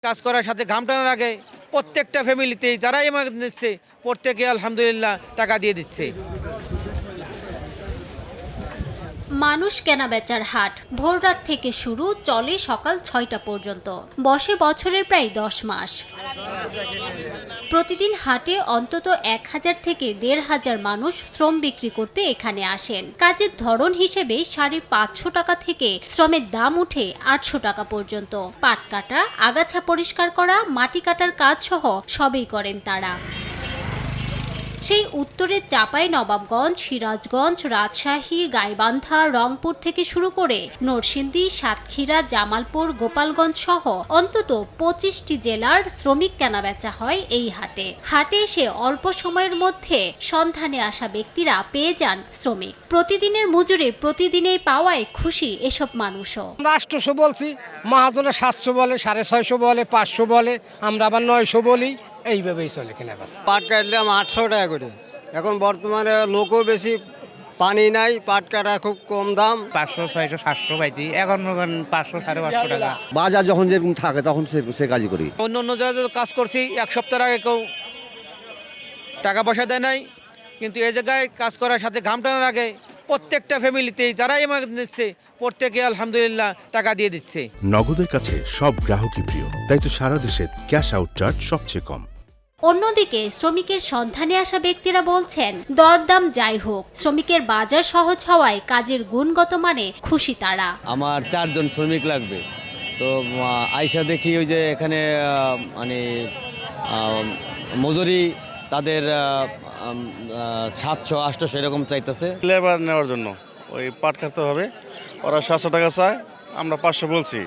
কাজ করার সাথে ঘাম টানার আগে প্রত্যেকটা ফ্যামিলিতেই যারাই আমাকে দিচ্ছে প্রত্যেকে আলহামদুলিল্লাহ টাকা দিয়ে দিচ্ছে। মানুষ কেনাবেচার হাট ভোররাত থেকে শুরু, চলে সকাল ৬টা পর্যন্ত, বসে বছরের প্রায় ১০ মাস। প্রতিদিন হাটে অন্তত ১,০০০ থেকে ১,৫০০ মানুষ শ্রম বিক্রি করতে এখানে আসেন। কাজের ধরন হিসেবে ৫৫০ টাকা থেকে শ্রমের দাম উঠে ৮০০ টাকা পর্যন্ত। পাট কাটা, আগাছা পরিষ্কার করা, মাটি কাটার কাজ সহ সবই করেন তারা। সেই উত্তরের চাঁপাইনবাবগঞ্জ, সিরাজগঞ্জ, রাজশাহী, গাইবান্ধা, রংপুর থেকে শুরু করে নরসিংদী, সাতক্ষীরা, জামালপুর, গোপালগঞ্জ সহ অন্তত ২৫টি জেলার শ্রমিক কেনাবেচা হয় এই হাটে। হাটে এসে অল্প সময়ের মধ্যে সন্ধানে আসা ব্যক্তিরা পেয়ে যান শ্রমিক। প্রতিদিনের মজুরি প্রতিদিনেই পাওয়ায় খুশি এসব মানুষও। আমরা ৮০০ বলছি, মহাজনে ৭০০ বলে, ৬৫০ বলে, ৫০০ বলে, আমরা আবার ৯০০ বলি, এইভাবেই চলে কেনা বেচা। পাট কাটলাম ৮০০ টাকা করে। এখন বর্তমানে লোকও বেশি, পানি নাই, পাট কাটা খুব কম দাম। ৫০০, ৬০০, ৭০০ পাইছি, এখন ৫০০, ৫৫০ টাকা। বাজার যখন যেরকম থাকে তখন সে কাজই করি। অন্য অন্য জায়গায় কাজ করছি, এক সপ্তাহ আগে কেউ টাকা পয়সা দেয় নাই, কিন্তু এই জায়গায় কাজ করার সাথে ঘাম টানার আগে প্রত্যেকটা ফ্যামিলিতেই যারাই আমাকে দিচ্ছে প্রত্যেকে আলহামদুলিল্লাহ টাকা দিয়ে দিচ্ছে। নগদের কাছে সব গ্রাহকই প্রিয়, তাই তো সারা দেশে ক্যাশ আউট চার্জ সবচেয়ে কম। অন্যদিকে শ্রমিকের সন্ধানে আসা ব্যক্তিরা বলছেন, দরদাম যাই হোক, শ্রমিকের বাজার সহজ হওয়ায় কাজের গুণগত মানে খুশি তারা। আমার ৪ জন শ্রমিক লাগবে, তো আইসা দেখি ওই যে এখানে মানে মজুরি তাদের ৭০০-৮০০ এরকম চাইতেছে। লেবার নেওয়ার জন্য ওই পাট কাটতে হবে, ওরা ৭০০ টাকা চায়, আমরা ৫০০ বলছি,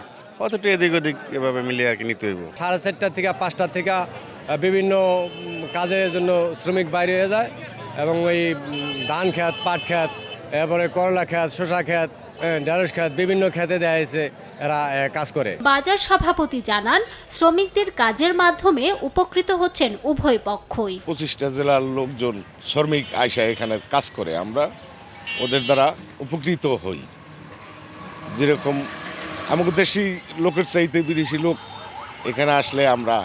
অতটা এদিক ওদিক এভাবে মিলিয়ে আর কি নিতে হইব। ৪:৩০ থেকে ৫টা থেকে বিভিন্ন কাজের জন্য শ্রমিক বাইরে হয়ে যায়, এবং ওই ধান ক্ষেত, পাট ক্ষেত, এরপরে করলা ক্ষেত, শসা ক্ষেত, ঢেঁড়স ক্ষেত, বিভিন্ন ক্ষেতে দেয়া হয়েছে, এরা কাজ করে। বাজার সভাপতি জানান, শ্রমিকদের কাজের মাধ্যমে উপকৃত হচ্ছেন উভয় পক্ষই। ২৫টা জেলার লোকজন শ্রমিক আইসা এখানে কাজ করে, আমরা ওদের দ্বারা উপকৃত হই। যেরকম আমাদের দেশি লোকের চাইতে বিদেশি লোক এখানে আসলে আমরা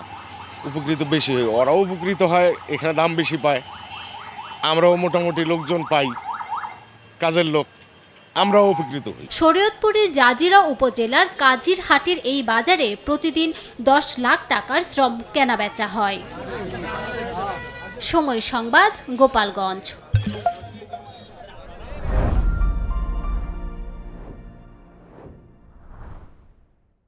উপকৃত বেশি হই, ওরাও উপকৃত হয়, এখানে দাম বেশি পায়, আমরাও মোটামুটি লোকজন পাই, কাজের লোক, আমরাও উপকৃত হই। শরীয়তপুরের জাজিরা উপজেলার কাজির হাটের এই বাজারে প্রতিদিন ১০ লাখ টাকার শ্রম কেনাবেচা হয়। সময় সংবাদ, গোপালগঞ্জ।